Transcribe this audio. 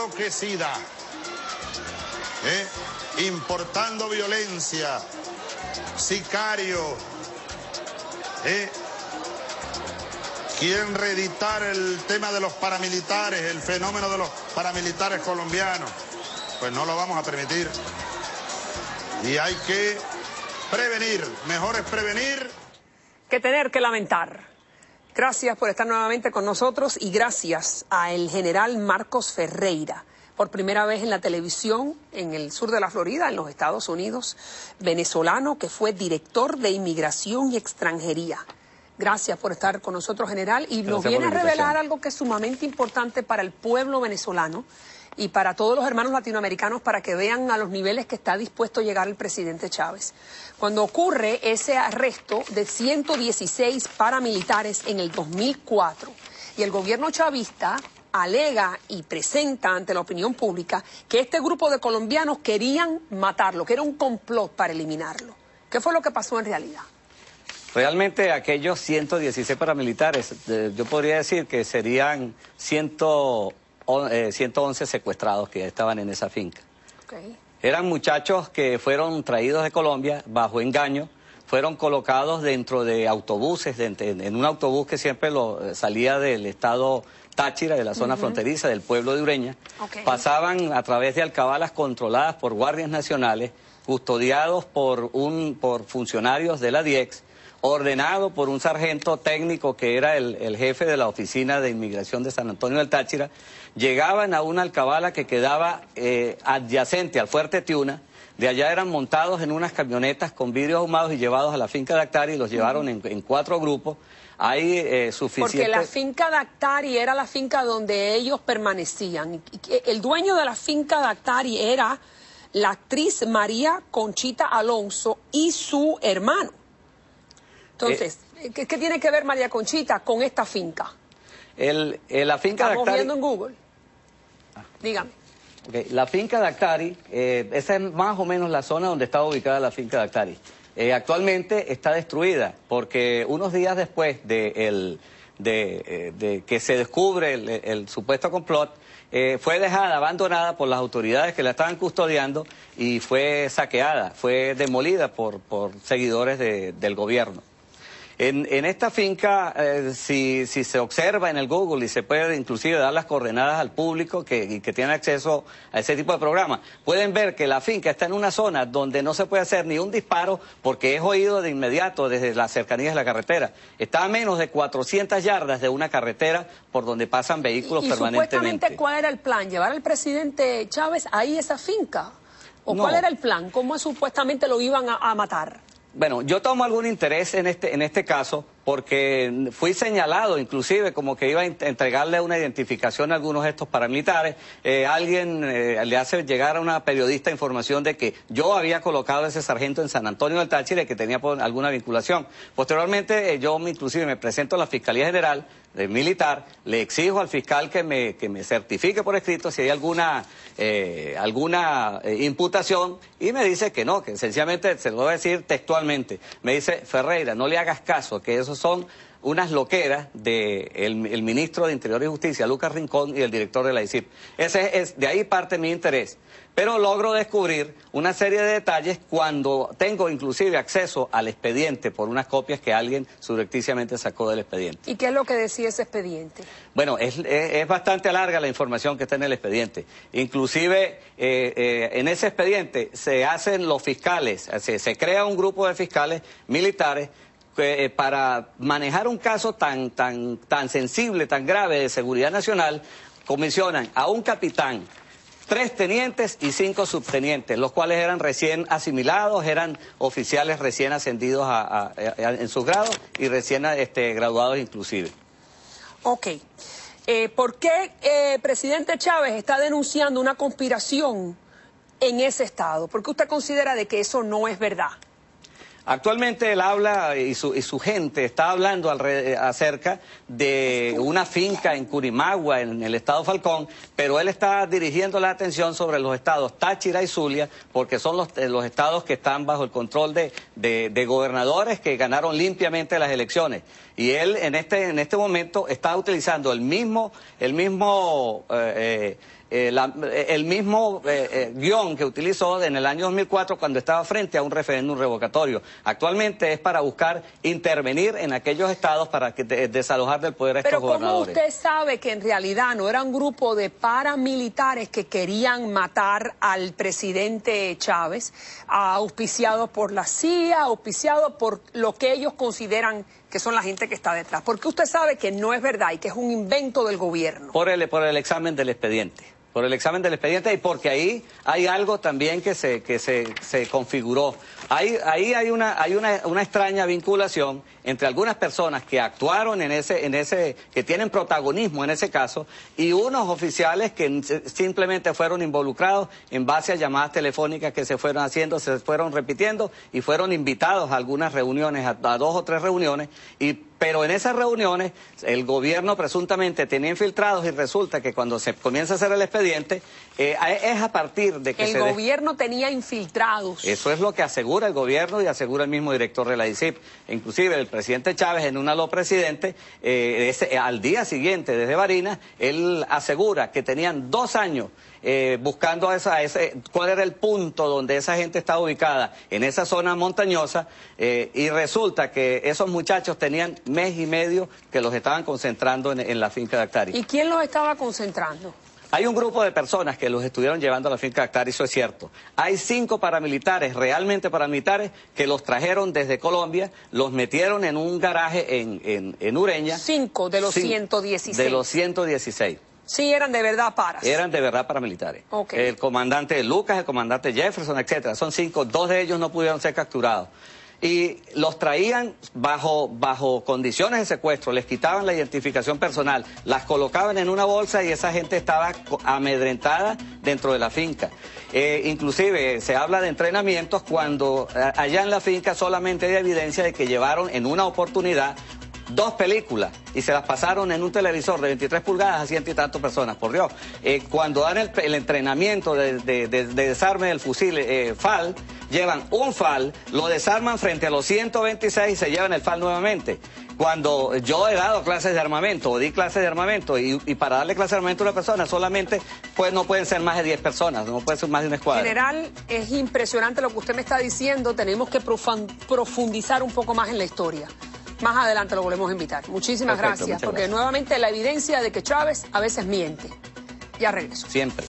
enloquecida, importando violencia, sicario, quieren reeditar el tema de los paramilitares, el fenómeno de los paramilitares colombianos. Pues no lo vamos a permitir. Y hay que prevenir, mejor es prevenir que tener que lamentar. Gracias por estar nuevamente con nosotros y gracias al general Marcos Ferreira, por primera vez en la televisión en el sur de la Florida, en los Estados Unidos, venezolano que fue director de Inmigración y Extranjería. Gracias por estar con nosotros, general, y nos viene a revelar algo que es sumamente importante para el pueblo venezolano y para todos los hermanos latinoamericanos, para que vean a los niveles que está dispuesto a llegar el presidente Chávez. Cuando ocurre ese arresto de 116 paramilitares en el 2004 y el gobierno chavista alega y presenta ante la opinión pública que este grupo de colombianos querían matarlo, que era un complot para eliminarlo. ¿Qué fue lo que pasó en realidad? Realmente aquellos 116 paramilitares, yo podría decir que serían 111 secuestrados que estaban en esa finca. Okay. Eran muchachos que fueron traídos de Colombia bajo engaño, fueron colocados dentro de autobuses, en un autobús que siempre salía del estado Táchira, de la zona fronteriza del pueblo de Ureña. Okay. Pasaban a través de alcabalas controladas por guardias nacionales, custodiados por funcionarios de la DIEX, ordenado por un sargento técnico que era el jefe de la Oficina de Inmigración de San Antonio del Táchira. Llegaban a una alcabala que quedaba adyacente al Fuerte Tiuna. De allá eran montados en unas camionetas con vidrios ahumados y llevados a la finca de Actari, y los llevaron en 4 grupos. Hay suficiente... Porque la finca de Actari era la finca donde ellos permanecían. El dueño de la finca de Actari era la actriz María Conchita Alonso y su hermano. Entonces, ¿qué tiene que ver María Conchita con esta finca? La finca de Actari... Estamos viendo en Google. Dígame. Okay. La finca de Actari, esa es más o menos la zona donde estaba ubicada la finca de Actari. Actualmente está destruida porque unos días después de que se descubre el supuesto complot, fue dejada abandonada por las autoridades que la estaban custodiando y fue saqueada, fue demolida por seguidores del gobierno. En esta finca, si se observa en el Google y se puede inclusive dar las coordenadas al público que tiene acceso a ese tipo de programas, pueden ver que la finca está en una zona donde no se puede hacer ni un disparo porque es oído de inmediato desde las cercanías de la carretera. Está a menos de 400 yardas de una carretera por donde pasan vehículos permanentemente. Supuestamente, ¿cuál era el plan? ¿Llevar al presidente Chávez ahí a esa finca? ¿O no. ¿Cuál era el plan? ¿Cómo supuestamente lo iban a matar? Bueno, yo tomo algún interés en este caso porque fui señalado inclusive como que iba a entregarle una identificación a algunos de estos paramilitares. Alguien le hace llegar a una periodista información de que yo había colocado a ese sargento en San Antonio del Táchira y que tenía alguna vinculación. Posteriormente yo inclusive me presento a la Fiscalía General Militar, le exijo al fiscal que me certifique por escrito si hay alguna imputación, y me dice que no, que sencillamente, se lo voy a decir textualmente, me dice: Ferreira, no le hagas caso, que esos son unas loqueras del ministro de Interior y Justicia, Lucas Rincón, y el director de la ICIP. De ahí parte mi interés. Pero logro descubrir una serie de detalles cuando tengo inclusive acceso al expediente por unas copias que alguien subrepticiamente sacó del expediente. ¿Y qué es lo que decía ese expediente? Bueno, es bastante larga la información que está en el expediente. Inclusive en ese expediente se hacen los fiscales, se crea un grupo de fiscales militares para manejar un caso tan sensible, tan grave de seguridad nacional. Comisionan a un capitán, 3 tenientes y 5 subtenientes, los cuales eran recién asimilados, eran oficiales recién ascendidos en sus grados y recién graduados inclusive. Ok. ¿Por qué presidente Chávez está denunciando una conspiración en ese estado? ¿Por qué usted considera de que eso no es verdad? Actualmente él habla y su gente está hablando acerca de una finca en Curimagua, en el estado Falcón, pero él está dirigiendo la atención sobre los estados Táchira y Zulia, porque son los estados que están bajo el control de gobernadores que ganaron limpiamente las elecciones. Y él en este momento está utilizando el mismo el mismo guión que utilizó en el año 2004 cuando estaba frente a un referéndum revocatorio. Actualmente es para buscar intervenir en aquellos estados para desalojar del poder a estos gobernadores. Pero ¿cómo usted sabe que en realidad no era un grupo de paramilitares que querían matar al presidente Chávez, auspiciados por la CIA, auspiciados por lo que ellos consideran que son la gente que está detrás? Porque usted sabe que no es verdad y que es un invento del gobierno. Por el examen del expediente. Por el examen del expediente y porque ahí hay algo también que se configuró. Ahí hay una extraña vinculación entre algunas personas que actuaron que tienen protagonismo en ese caso, y unos oficiales que simplemente fueron involucrados en base a llamadas telefónicas que se fueron haciendo, se fueron repitiendo y fueron invitados a algunas reuniones, a 2 o 3 reuniones, pero en esas reuniones el gobierno presuntamente tenía infiltrados y resulta que cuando se comienza a hacer el expediente es a partir de que el gobierno tenía infiltrados. Eso es lo que asegura el gobierno y asegura el mismo director de la DICIP. Inclusive el presidente Chávez en un aló presidente, al día siguiente desde Barinas, él asegura que tenían 2 años buscando cuál era el punto donde esa gente estaba ubicada, en esa zona montañosa, y resulta que esos muchachos tenían 1 mes y medio que los estaban concentrando en la finca de Actari. ¿Y quién los estaba concentrando? Hay un grupo de personas que los estuvieron llevando a la finca de Actari, eso es cierto. Hay 5 paramilitares, realmente paramilitares, que los trajeron desde Colombia, los metieron en un garaje en Ureña. 5 de los 116. De los 116. Sí, eran de verdad paras. Eran de verdad paramilitares. Okay. El comandante Lucas, el comandante Jefferson, etcétera. Son 5, 2 de ellos no pudieron ser capturados. Y los traían bajo condiciones de secuestro, les quitaban la identificación personal, las colocaban en una bolsa y esa gente estaba amedrentada dentro de la finca. Inclusive se habla de entrenamientos cuando allá en la finca solamente hay evidencia de que llevaron en una oportunidad 2 películas y se las pasaron en un televisor de 23 pulgadas a 100 y tantas personas, por Dios. Cuando dan el entrenamiento de desarme del fusil FAL, llevan un FAL, lo desarman frente a los 126 y se llevan el FAL nuevamente. Cuando yo he dado clases de armamento, o di clases de armamento, y para darle clases de armamento a una persona solamente, pues no pueden ser más de 10 personas, no puede ser más de una escuadra. General, es impresionante lo que usted me está diciendo, tenemos que profundizar un poco más en la historia. Más adelante lo volvemos a invitar. Muchísimas gracias, porque nuevamente la evidencia de que Chávez a veces miente. Ya regreso. Siempre.